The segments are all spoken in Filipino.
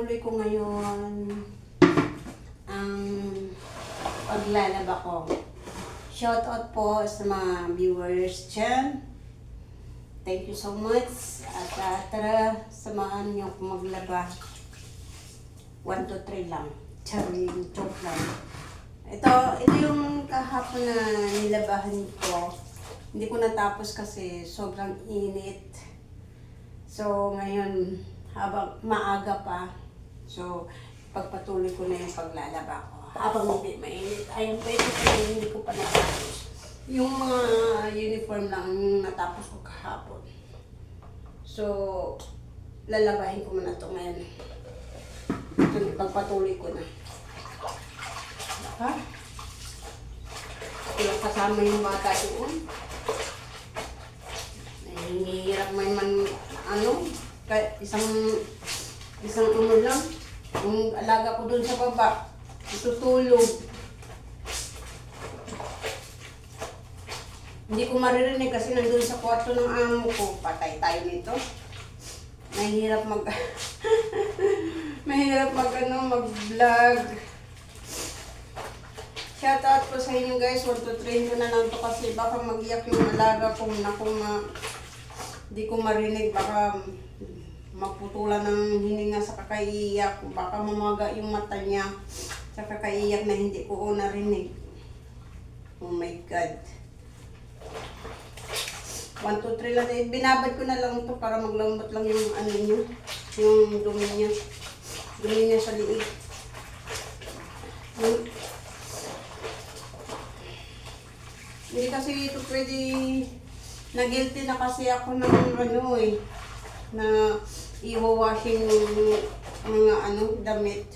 Pagpapatuloy ko ngayon ang paglalaba ko. Shoutout po sa mga viewers dyan. Thank you so much. At tara, samahan niyo ako maglaba. 1, 2, 3 lang. Charing, joke lang. Ito yung kahapon na nilabahan ko. Hindi ko natapos kasi sobrang init. So, ngayon, habang maaga pa, so, pagpatuloy ko na yung paglalaba ko. Habang hindi mainit, ayun pa ito kaya hindi ko pa natapos. Yung mga uniform lang yung natapos ko kahapon. So, lalabahin ko muna ito ngayon. Ito, pagpatuloy ko na. Ha? Kaya kasama yung bata doon. Nahihirap man isang lang. Yung alaga ko doon sa baba, tutulog. Hindi ko maririnig kasi nandun sa kwarto ng amo ko. Patay tayo nito. Mahirap mag-vlog. Shoutout po sa inyo guys. 1, 2, 3 ko na lang to kasi baka mag-iyak yung alaga ko na kung di ko marinig. Baka magputulan ng hininga sa kakaiyak. Baka mamaga yung mata niya sa kakaiyak na hindi ko narinig. Oh my God. 1, 2, 3 lang. Binabad ko na lang to para maglambot lang yung ano niya. Yung dumi niya. Dumi niya sa liig. Hindi kasi ito pwede, na-guilty na kasi ako ng na i-washing yung mga damit.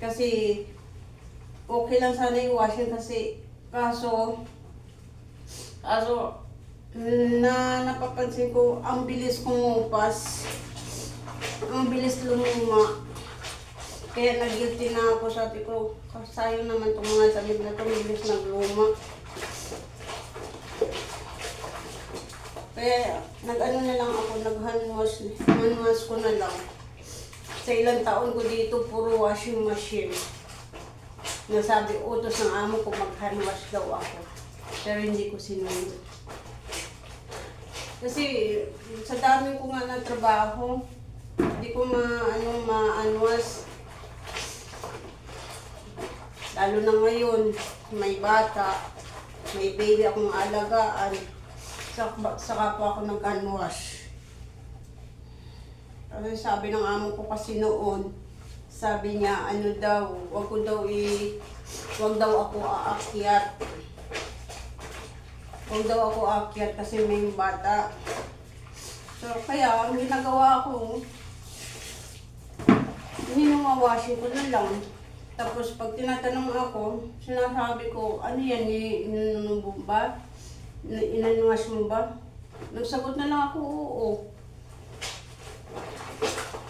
Kasi okay lang sana i-washing kasi kaso napapansin ko ang bilis kumupas. Ang bilis lumuma. Kaya na-guilty na ako, sabi ko, sayang naman itong mga damit na ito, bilis nagluma. Kaya nag-ano na lang ako, nag-hand wash ko na lang. Sa ilang taon ko dito, puro washing machine. Nasabi, utos ng amo ko mag-hand wash daw ako. Pero hindi ko sinunod. Kasi sa dami ko nga na trabaho, hindi ko ma-unwash. Lalo na ngayon, may bata, may baby akong alagaan. Saka po ako nag-unwash. Kasi sabi ng amo ko kasi noon, sabi niya, wag daw ako aakyat. Wag daw ako aakyat kasi may bata. So, kaya, ang ginagawa ko, hinumawashing ko na lang. Tapos, pag tinatanong ako, sinasabi ko, ano yan, inanong ba? Inanwash mo ba? Nagsagot na lang ako, oo.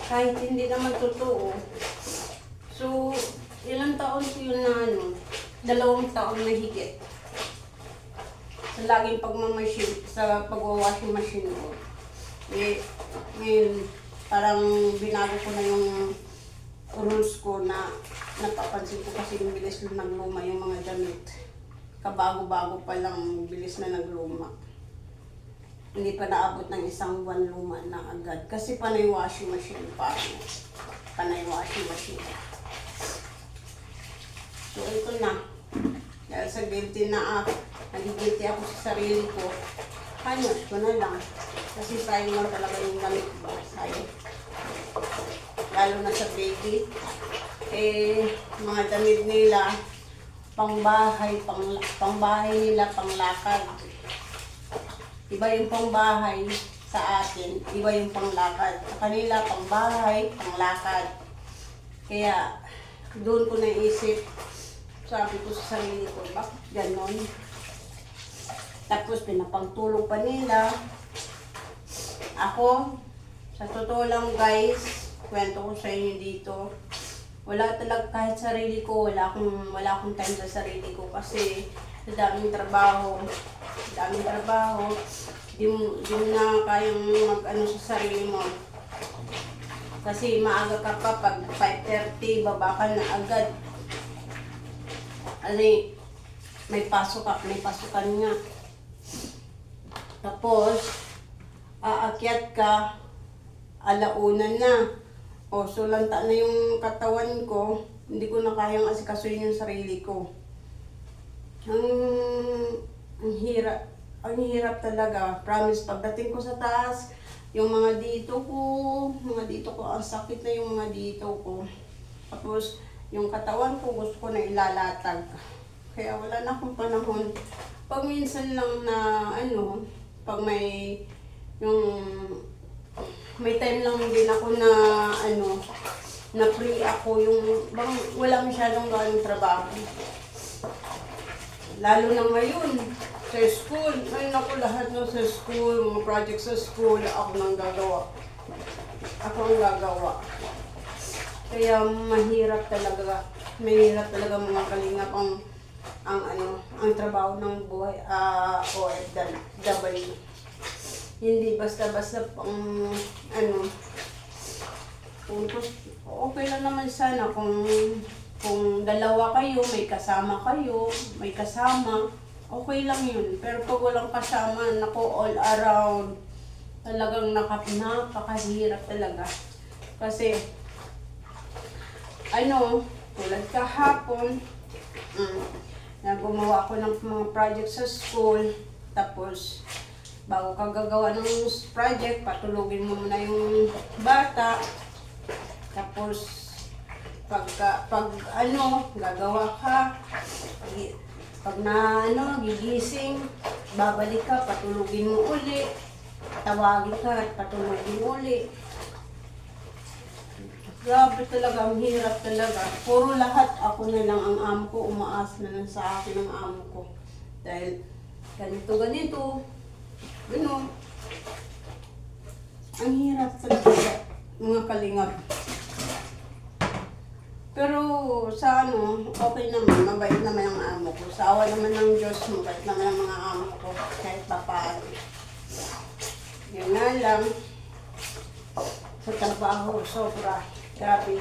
Kahit hindi naman totoo. So, ilang taon ko yun na 2 taon na higit. Sa laging pagmamachine, sa pag-washing machine ko. Ngayon, parang binago ko na yung rules ko na napapansin ko kasi yung bilis nagluma yung mga damit. Kabago-bago pa lang, bilis na nagluma. Hindi pa naabot ng 1 buwan luma na agad. Kasi panay washing machine pa. Panay washing machine. So ito na. Dahil sa guilty na nagigilty ako sa sarili ko, hand-wash ko na lang. Kasi sayang lang talaga yung damit ba? Sayang. Lalo na sa baby. Mga damit nila, pangbahay nila, panglakad. Iba yung pangbahay sa atin, iba yung panglakad. Sa kanila, pangbahay, panglakad. Kaya, doon ko naisip, sabi ko sa sarili ko, bakit ganon? Tapos, pinapangtulog pa nila. Ako, sa totoo lang guys, kwento ko sa inyo dito, wala talaga kahit sarili ko, wala akong time sa sarili ko kasi sa daming trabaho, di mo na kayang mag-ano sa sarili mo. Kasi maaga ka pa, pag 5:30, baba ka na agad. Kasi may pasukan nga. Tapos, aakyat ka, alauna na. O, sulanta na yung katawan ko, hindi ko na kayang asikasuhin yung sarili ko. Ang hirap talaga. Promise, pagdating ko sa taas, yung mga dito ko, ang sakit na yung mga dito ko. Tapos, yung katawan ko, gusto ko na ilalatag. Kaya wala na akong panahon. Pag minsan lang na, pag may time lang din ako na, na free ako, yung bang wala masyadong gawing trabaho. Lalo na ngayon, sa school, ay naku, lahat ng sa school, mga project sa school, ako ang gagawa. Kaya mahirap talaga mga kalingap ang trabaho ng buhay, OFW. Hindi basta-basta pang, okay lang naman sana kung dalawa kayo, may kasama, okay lang yun. Pero pag walang kasama, all around, talagang napakahirap talaga. Kasi, tulad kahapon, gumawa ako ng mga project sa school, tapos, bago ka gagawa ng project, patulogin mo muna yung bata, tapos, gagawa ka, pag gigising, babalik ka, patulogin mo uli, tawagin ka at patulogin uli. Grabe talaga, ang hirap talaga. Puro lahat ako na lang ang amo ko, umaas na lang sa akin ang amo ko. Dahil ganito. Gano'n. Ang hirap talaga, mga kalingap. Pero sa okay naman, mabait naman ang amo ko. Sa awa naman ng Diyos, mabait naman ang mga amo ko, kahit papaano. Yun nga lang, sa trabaho, sobra. Grabe.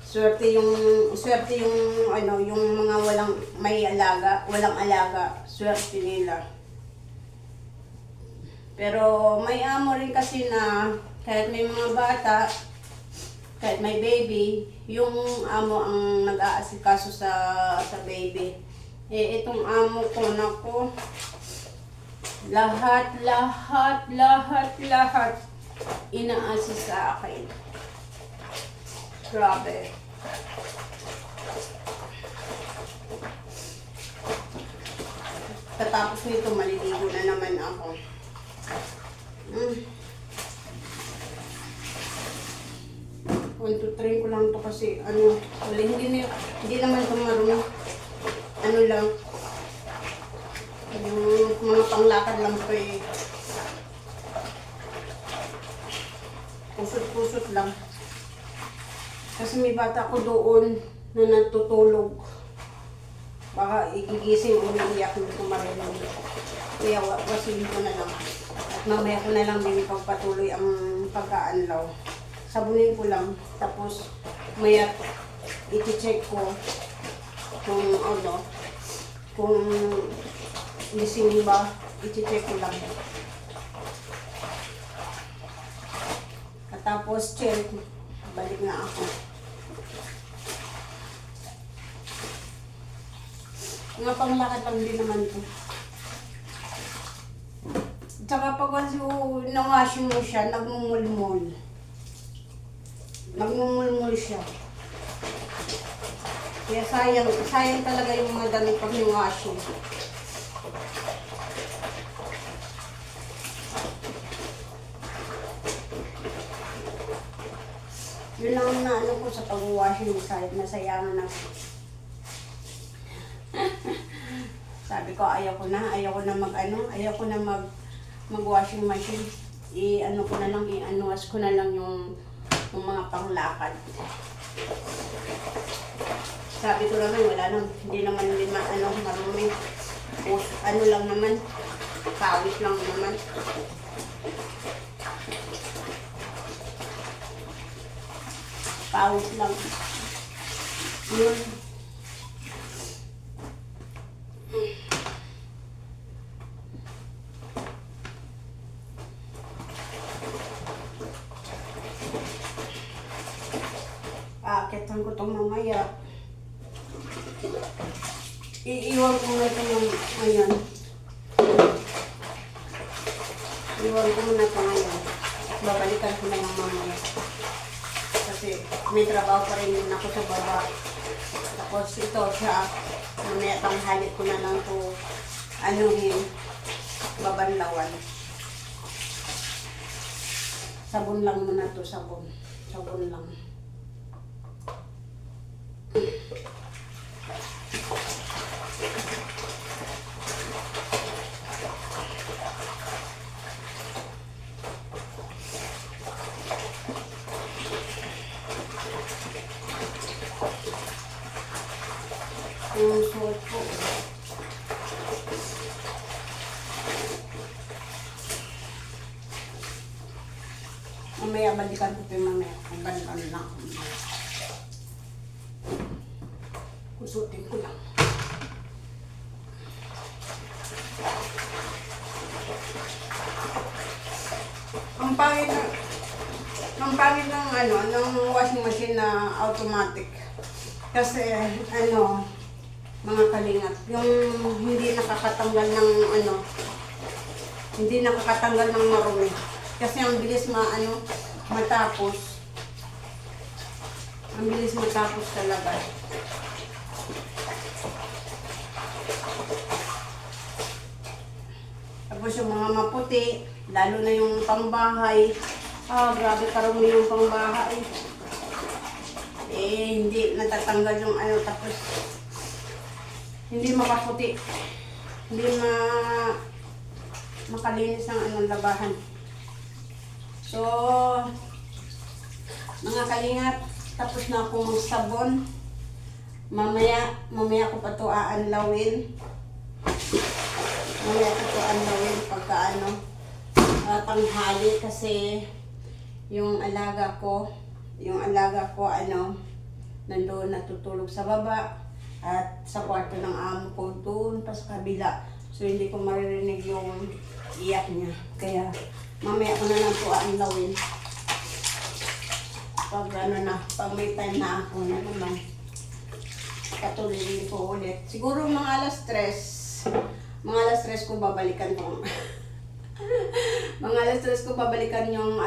Swerte yung mga walang alaga, swerte nila. Pero may amo rin kasi na kahit may mga bata, kahit may baby, yung amo ang nag-aasikaso sa baby. Itong amo ko, nako, lahat, inaasis sa akin. Grabe. Katapos nito, maliligo na naman ako. 1, 2, 3 ko lang to kasi hindi naman ito marumi. Lang, yung mga panglakad lang ito pusot-pusot lang. Kasi may bata ko doon na natutulog. Baka igigising o iiyak na ito marunong. Kaya wasilin ko na lang. At mamaya ko na lang din ipagpatuloy ang pagkaanlaw. Sabunin ko lang. Tapos maya iti-check ko kung gising ba, iti-check ko lang. Tapos check, balik na ako. Nga panglakad lang din naman ito. Tsaka pag na-washing mo siya, nagmumulmul siya. Kaya sayang talaga yung mga damit pag ni-washing. Yun lang ang naano ko sa pag-washing side, nasayangan na. Sabi ko, ayaw ko na mag-washing machine. I-anuwas ko na lang yung mga panglakad. Sabi ko naman, wala nang, hindi naman din marumi. Lang naman, pawis lang naman. Pawis lang. Yun. Aakitan ko itong mamaya. Iiwan ko na ito yung ngayon. Iiwan ko muna ito ngayon. Babalikan ko na lang mamaya. Kasi may trabaho pa rin ako sa baba. Tapos ito siya, mamaya tanghali ko na lang ito anuhin, babanlawan. Sabon lang muna ito, sabon. Sabon lang. Yung suot po. Mamaya balikan ko yung mamaya. Ang ganda na. Kusutin ko lang. Ang pangit ng ano, ng washing machine na automatic. Kasi ano, mga kalingap, yung hindi nakakatanggal ng ano, hindi nakakatanggal ng marumi. Kasi ang bilis matapos. Ang bilis matapos talaga. Tapos yung mga maputi, lalo na yung pangbahay. Grabe karami yung pangbahay. Hindi natatanggal yung ano, tapos hindi makaputi. Hindi makalinis ang anong labahan. So, mga kalingap, tapos na akong sabon. Mamaya ko pa ito aanlawin. Mamaya ko ito aanlawin pagka tanghali kasi yung alaga ko nandoon natutulog sa baba at sa kwarto ng amo ko doon pa sa kabila. So hindi ko maririnig yung iyak niya. Kaya mamaya ko na lang po aanlawin. Pag may time na ako na naman. Patuloy ko ulit. Siguro mga alas 3. Mga alas 3 ko babalikan ko. Mga alas 3 ko babalikan yung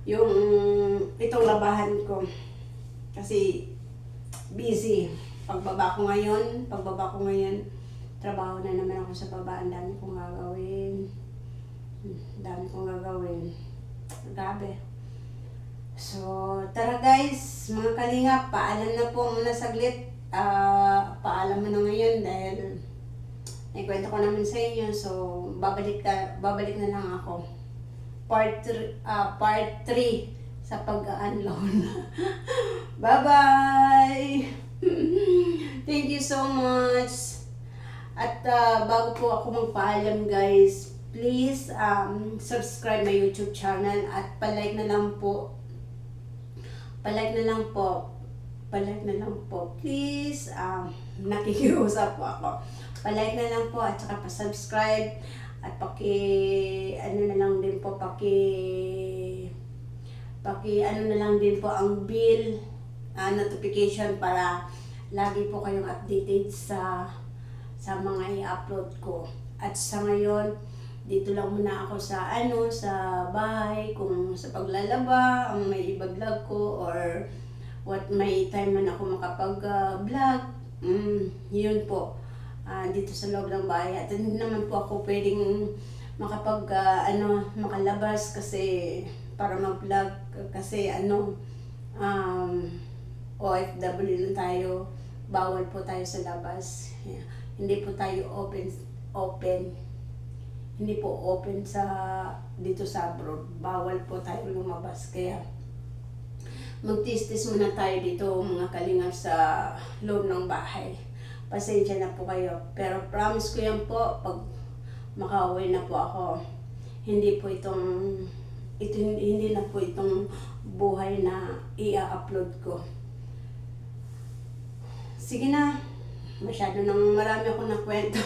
yung itong labahan ko. Kasi busy. Pagbaba ko ngayon, trabaho na naman ako sa baba. Ang dami kong gagawin. Grabe. So, tara guys, mga kalingap, paalam na po muna saglit. Paalam mo na ngayon dahil naikwento ko naman sa inyo. So, babalik na lang ako. Part 3 sa pag-unload. Bye-bye! Thank you so much! At bago po ako magpaalam guys, please subscribe my YouTube channel at palike na lang po. Please, nakikiusap po ako. Palike na lang po at saka pa-subscribe at ano na lang din po ang bell notification para lagi po kayong updated sa mga i-upload ko. At sa ngayon, dito lang muna ako sa bahay, kung sa paglalaba, ang may iba-vlog ko or may time man ako makapag-vlog. Yun po. Dito sa loob ng bahay. At hindi naman po ako pwedeng makalabas kasi para mag-vlog kasi OFW lang tayo. Bawal po tayo sa labas. Yeah. Hindi po tayo open. Hindi po open dito sa abroad. Bawal po tayo lumabas. Kaya magtistis muna tayo dito mga kalingap sa loob ng bahay. Pasensya na po kayo. Pero promise ko yan po, pag makauwi na po ako, hindi po itong ito hindi na po itong buhay na i-upload ko. Sige na, masyado nang marami ako na kwento.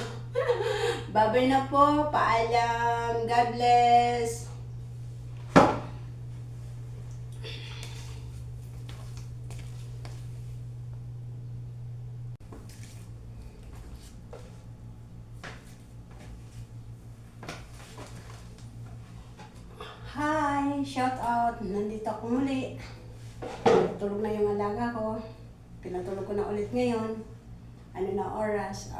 Babay na po, paalam, God bless. Hi! Shout out! Nandito ako muli. Tulog na yung alaga ko. Pinatulog ko na ulit ngayon. Ano na oras?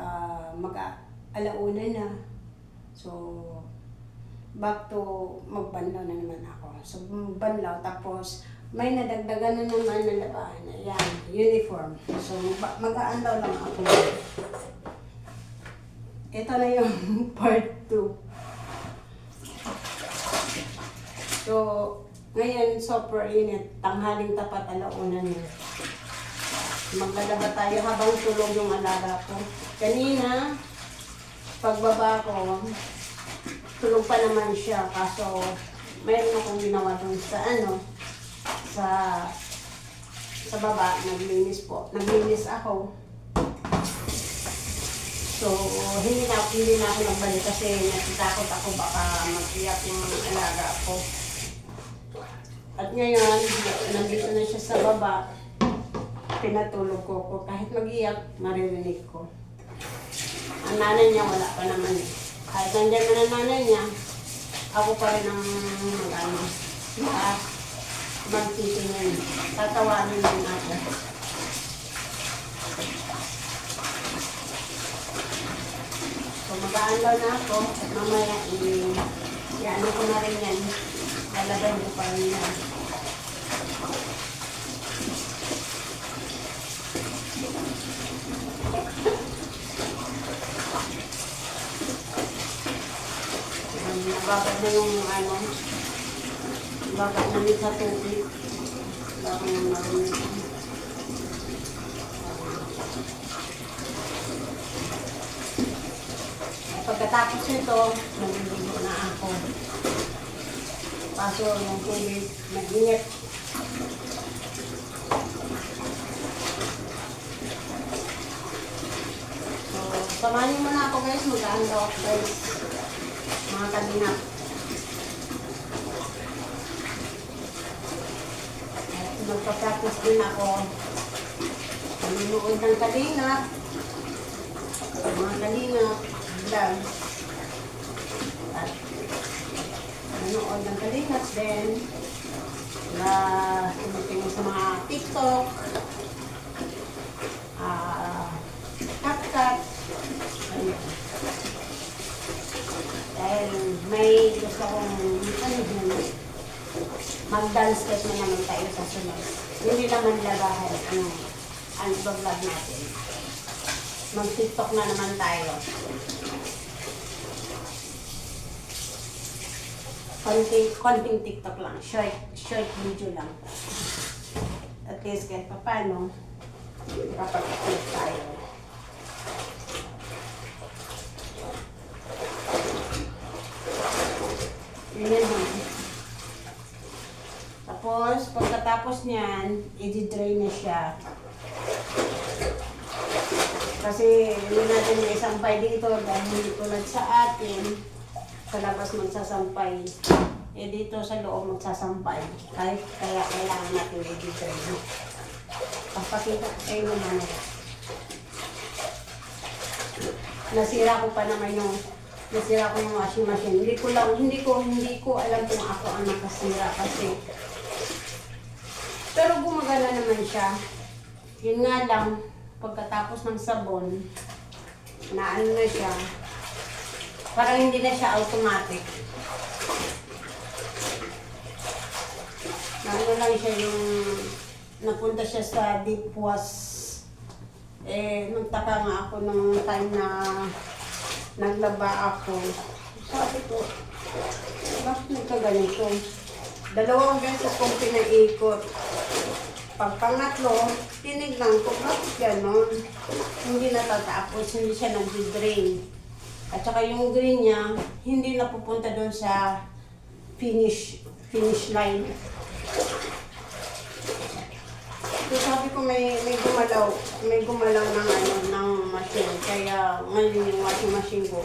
Alauna na. So, back to magbanlaw na naman ako. So, banlaw. Tapos, may nadagdagan na naman na labahan. Ayan, uniform. So, mag-aanlaw lang ako. Ito na yung part 2. So, ngayon, super init. Tanghaling tapat, alauna niya. Maglalaba tayo habang tulog yung alaga ko. Kanina, pagbaba ko, tulog pa naman siya. Kaso, mayroon akong ginawa dun sa sa baba. Naglinis po. Naglinis ako. So, hindi na ako nagbalik kasi natatakot ako baka mag-iyak yung alaga ko. At ngayon, nandito na siya sa baba, pinatulog ko. Kahit mag-iyak, maririnig ko. Ang nanay niya, wala pa naman eh. Kahit nandiyan na ang nanay niya, ako pa rin ang magtitingin. Tatawanin din ako. So, mag-aanlaw na ako at mamaya, i-ano ko na rin yan. Lalagay ko pa rin yan. Babad na yung babad na rin sa tubig. Baka yung marinig. Pagkatapos nito, naliligo na ako. Paso yung tubig, nag-init. So, samahin mo na ako guys, mag-aandaw ako guys. Mga kalingap. At magpa-practice din ako. Nanonood ng kalingap. Mga kalingap. Vlog. At nanonood ng kalingap din. Na tumutingin sa mga TikTok. CapCut. Dahil may gusto kong mag-dance step na naman tayo sa sunod. Hindi naman labahan ang vlog natin. Mag-TikTok na naman tayo. Konting TikTok lang. Short video lang. At least kahit pa paano, kapag-upload tayo. Ganyan mo. Tapos, pagkatapos niyan, i-dry na siya. Kasi hindi natin may sampay dito dahil hindi tulad sa atin, sa labas magsasampay. Eh dito sa loob magsasampay. Kaya kailangan natin i-dry. Papakita ko kayo naman. Nasira ko yung washing machine. Hindi ko alam kung ako ang nakasira kasi. Pero gumagana naman siya. Yun nga lang, pagkatapos ng sabon, na ano na siya, parang hindi na siya automatic. Na ano lang siya yung, napunta siya sa deep wash. Nagtaka nga ako nung time na naglaba ako. Sabi ko, bakit nagkaganito? 2 beses kong pinaikot. Pag pangatlo, tinignan ko, bakit gano'n? Hindi natatapos, hindi siya nag-drain. At saka yung drain niya, hindi napupunta doon sa finish finish line. So sabi ko may gumalaw ng ng machine. Kaya ngayon yung washing machine ko,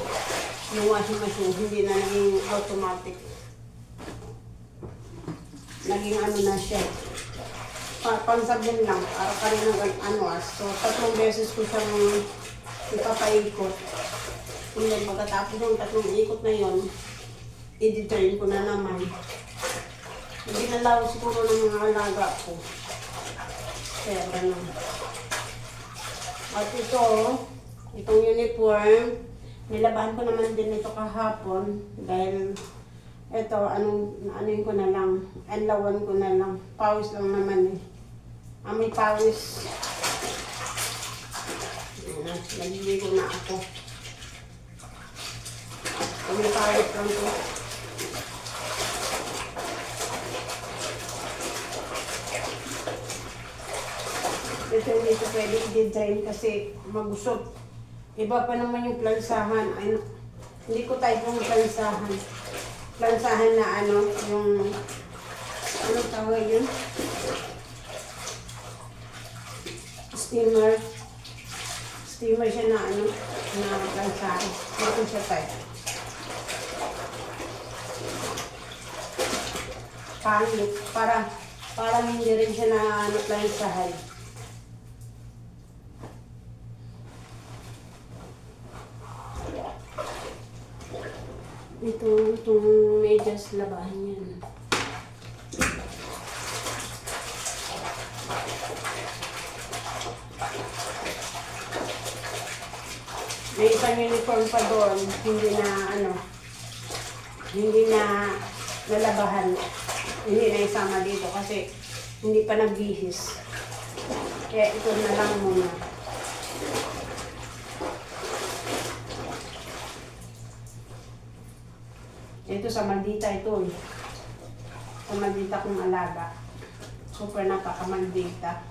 hindi na naging automatic. Naging na siya. Pansabin lang, para pa rin ng So 3 beses ko siyang ipapaikot. Kung pagkatapos ng 3 ikot na yon, i-deturn ko na naman. Hindi nalaw siguro ng mga alaga ko. Kaya ganun. At itong uniform, nilabahan ko naman din ito kahapon dahil ito, anuin ko na lang, anlawan ko na lang. Pawis lang naman eh. May pawis. Nagliligo na ako. May pawis lang ko. Ito hindi ito pwede i-drain kasi magusot. Iba pa naman yung plansahan. Hindi ko type yung plansahan. Plansahan na yung tawag yun? Steamer. Steamer siya na na plansahan. Hindi ko siya type. Pangit. Parang hindi rin siya na plansahan. Itong medyas labahan yan. May isang uniform pa doon, hindi na nalabahan. Hindi na isama dito kasi hindi pa nagbihis. Kaya ito na lang muna. Ito sa maldita ito eh. Sa maldita kong alaga. Super napaka-maldita.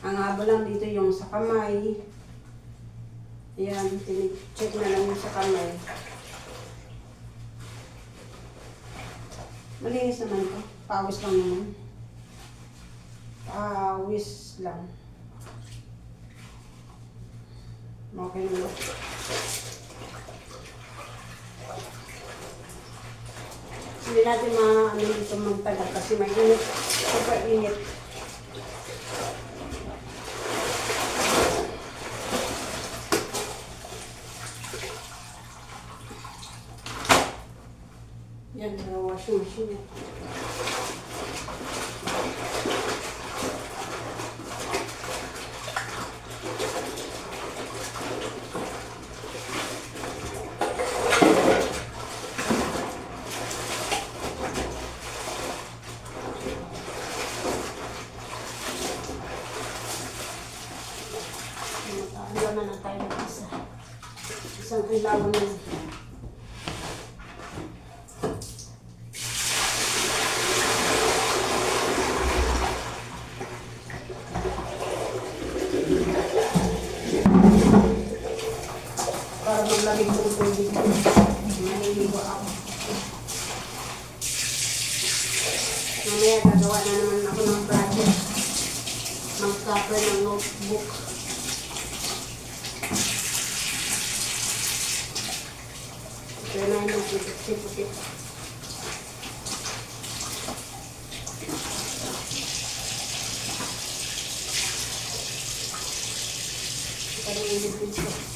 Ang haba lang dito yung sa kamay. Ayan, check na lang yung sa kamay. Malinis naman ito. Pawis lang naman. Pawis lang. Okay na. Hindi natin dito magtagal kasi may init. Super init. Yan, washing machine. Alawan na tayo ng isang alawan na. Para maglamig ng tubig. Maliligo ako. Mamaya gagawa na naman ako ng project. Mag-cover ng notebook. Ito na yung puti-puti. Ito na yung dito.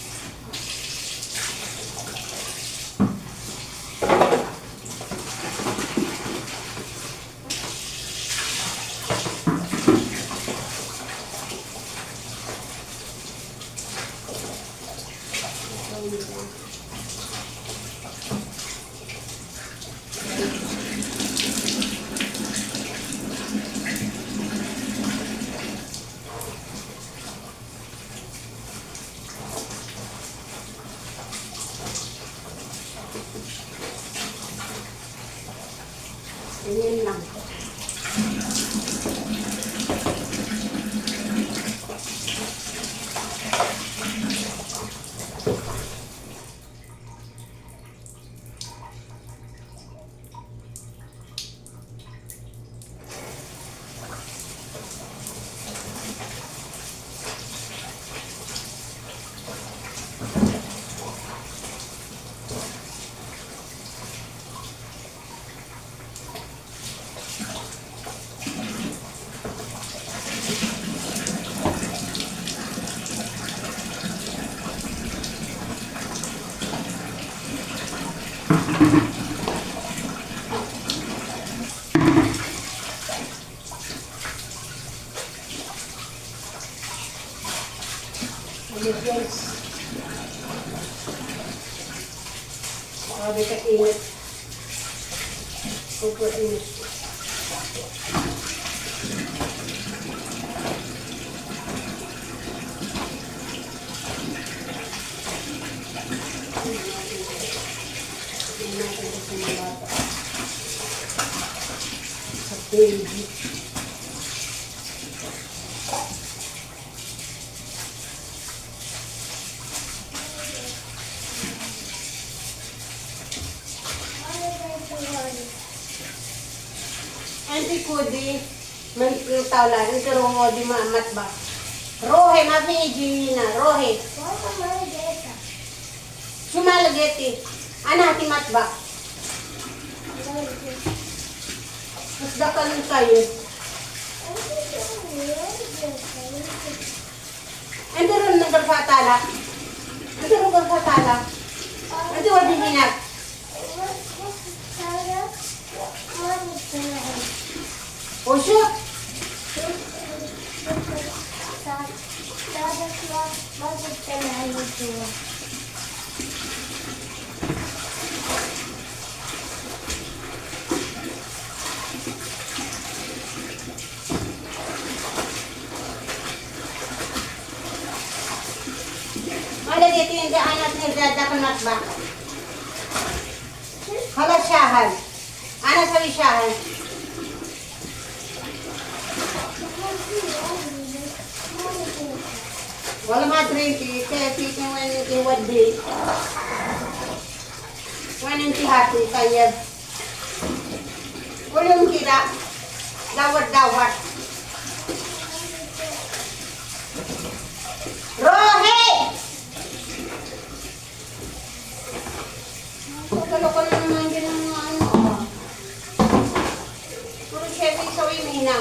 Ayan guys. Grabe ka-init. Super init. Sa baby. Anti ko di man tawla ito ro di mamat ba. Rohe mapi Gina, rohe. Sumalageti. Ana ti mat ba? Mas dakalin kayo. Ito ron nagkarfatala. Ito ron nagkarfatala. Ito wadi hinag. Oh, shoot! Wala dito yung daanan at nagdadakanat ba? Halasyahan. Ano sa wisyahan? Wala madrinki, kaya tikin when one day. When hindi hati, kaya. Walang kira. Dawat-dawat. Rohe! Pagkaloko na naman din ang ano. Puro siya sa wimina.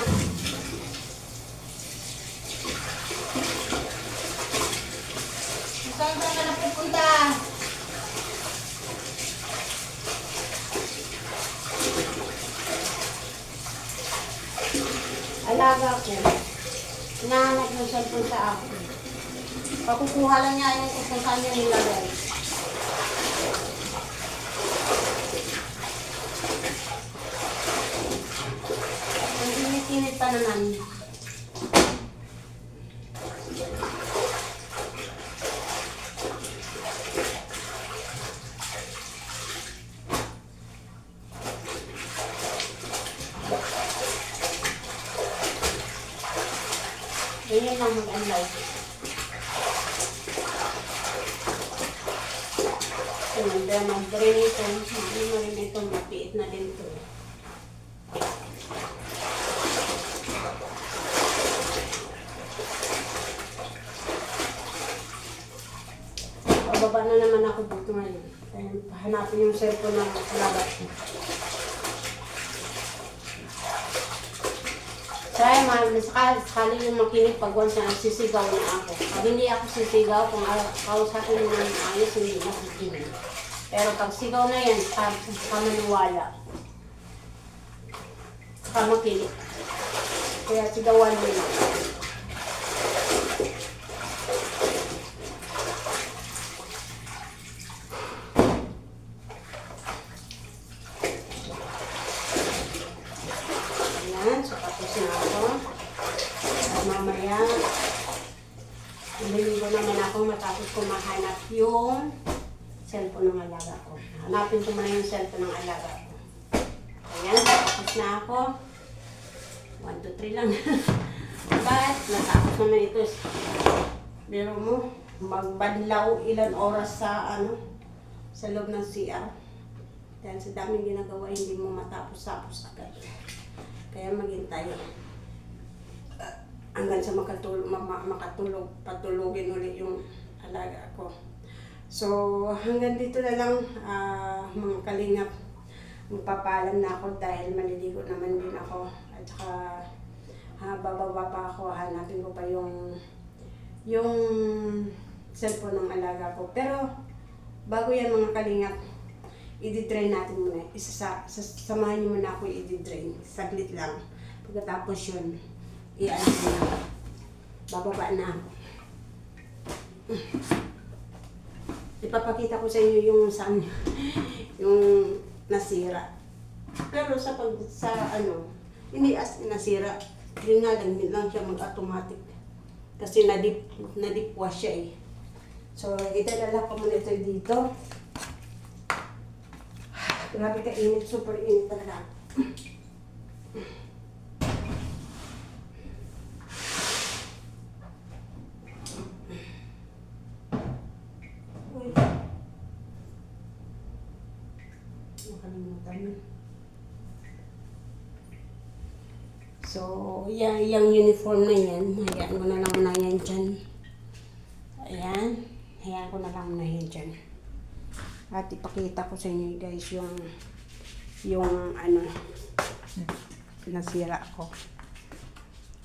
Saan ka na pupunta? Alaga ko. Hinahanap ng cellphone sa akin. Pakukuha lang niya yung kung saan niya nilagay. Ang init-init pa naman. Ganyan lang mag-anlaw. Sumanda mag-drain ito. Ano mo rin ito, mapiit na din ito. Pababa na naman ako dito ngayon. Hanapin yung cellphone ng labat ko. Kaya sakali yung makinig pag once na sisigaw na ako. Pag hindi ako sisigaw, kung kausapin mo ng ayos, hindi na makikinig. Pero pag sigaw na yan, saka maniwala. Saka makinig. Kaya sigawan mo na. So tapos na ako. At mamaya, ililigo naman ako matapos ko mahanap yung cellphone ng alaga ko. Hanapin ko muna yung cellphone ng alaga ko. Ayan, tapos na ako. 1, 2, 3 lang. But, natapos naman ito. Pero mo, magbanlaw ilan oras sa sa loob ng CR. Dahil sa daming ginagawa, hindi mo matapos-tapos agad. Kaya maghintay hanggang sa patulogin ulit yung alaga ko. So, hanggang dito na lang mga kalingap. Magpapalam na ako dahil maliligo naman din ako. At saka bababa pa ako, hanapin ko pa yung cellphone ng alaga ko. Pero bago yan mga kalingap, i-drain natin muna. Samahan niyo muna ako i-drain. Saglit lang. Pagkatapos yun, i-ano na. Bababa na ako. Ipapakita ko sa inyo yung saan yung nasira. Pero sa hindi as nasira. Yun nga lang, hindi lang siya mag-automatic. Kasi nadip wash siya eh. So, itadala ko muna ito dito. Grabe ka init, super init talaga. So, yung uniform na yan, hayaan ko na lang muna yan dyan. Ayan, hayaan ko na lang muna yan dyan. At ipakita ko sa inyo guys yung nasira ko.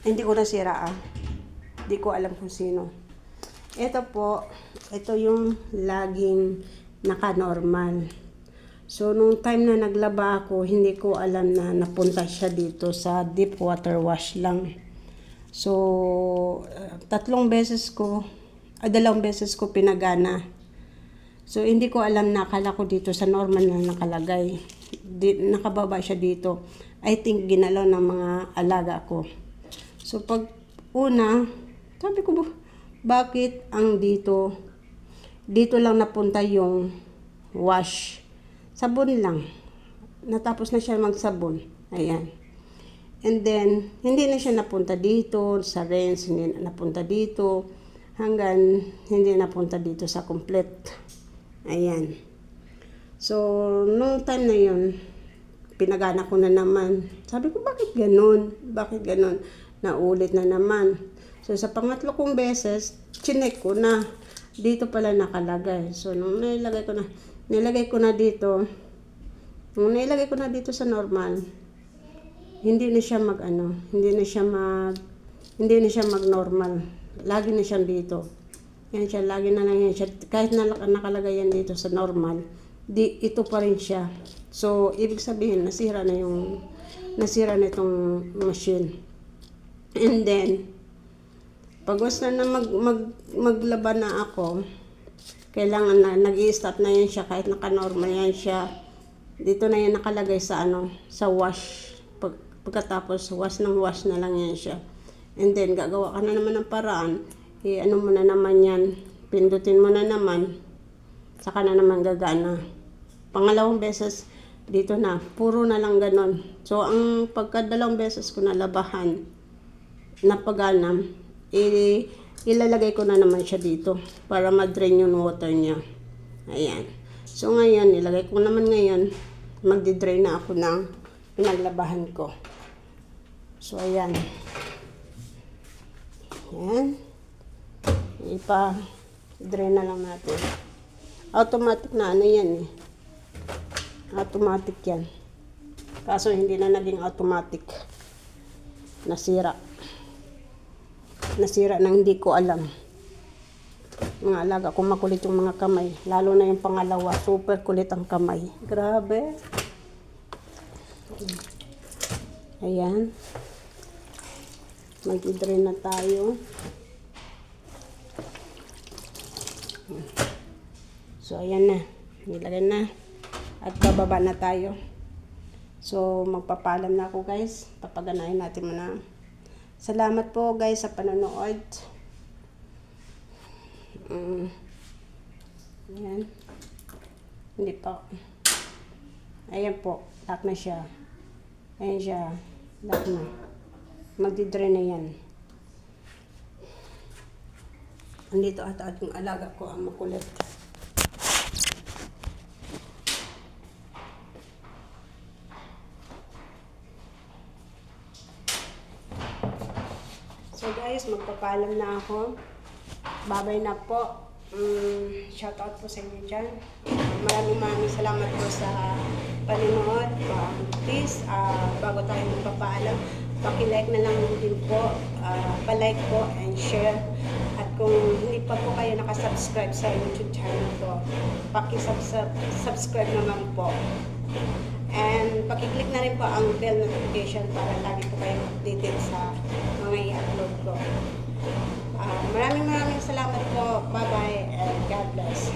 Hindi ko nasira Hindi ko alam kung sino. Ito po, ito yung laging naka-normal. So, nung time na naglaba ako, hindi ko alam na napunta siya dito sa deep water wash lang. So, 2 beses ko pinagana. So, hindi ko alam na akala ko dito sa normal na nakalagay. Nakababa siya dito. I think ginalaw ng mga alaga ko. So, pag una, sabi ko, bakit ang dito lang napunta yung wash. Sabon lang. Natapos na siya magsabon. Ayan. And then, hindi na siya napunta dito, sa rinse, hindi na napunta dito, hanggang hindi napunta dito sa complete. Ayan. So, nung time na yun, pinagana ko na naman. Sabi ko, bakit ganun? Bakit ganun? Naulit na naman. So, sa pangatlo kong beses, chinek ko na. Dito pala nakalagay. So, nung nilagay ko na dito, sa normal, hindi na siya hindi na siya mag-normal. Lagi na siya dito. Yan siya, lagi na lang yan siya. Kahit na nakalagay yan dito sa normal, ito pa rin siya. So, ibig sabihin, nasira na itong machine. And then, pag gusto na maglaba na ako, kailangan na, nag-i-stop na yan siya kahit naka-normal yan siya. Dito na yan nakalagay sa sa wash. Pagkatapos, wash na lang yan siya. And then, gagawa ka na naman ng paraan. Mo na naman yan. Pindutin mo na naman. Saka na naman gagana. Pangalawang beses, dito na. Puro na lang ganon. So, ang pagkadalawang beses ko nalabahan, napagana, ilalagay ko na naman siya dito para ma-drain yung water niya. Ayan. So ngayon, ilagay ko naman ngayon, magdi-drain na ako ng pinaglabahan ko. So ayan. Ayan. Ipa-drain na lang natin. Automatic na yan eh. Automatic yan. Kaso hindi na naging automatic. Nasira nang hindi ko alam. Mga alaga kung makulit yung mga kamay. Lalo na yung pangalawa. Super kulit ang kamay. Grabe. Ayan. Mag-drain na tayo. So, ayan na. Nilagay na. At bababa na tayo. So, magpapalam na ako guys. Papaganahin natin muna. Salamat po guys sa panonood. Ayan. Hindi pa. Ayan po. Lock na siya. Ayan siya. Lock na. Magdi-drain na yan. Andito at yung alaga ko ang makulit. So guys, magpapalam na ako. Babay na po. Shout out po sa inyo dyan. Maraming salamat po sa panonood. Please, bago tayo magpapaalam, paki-like na lang din po. Pa-like po and share. At kung hindi pa po kayo nakasubscribe sa YouTube channel ko. Paki-subscribe naman po. And pakiclick na rin po ang bell notification para lagi po kayong updated sa mga i-upload ko. Maraming salamat po. Bye-bye and God bless.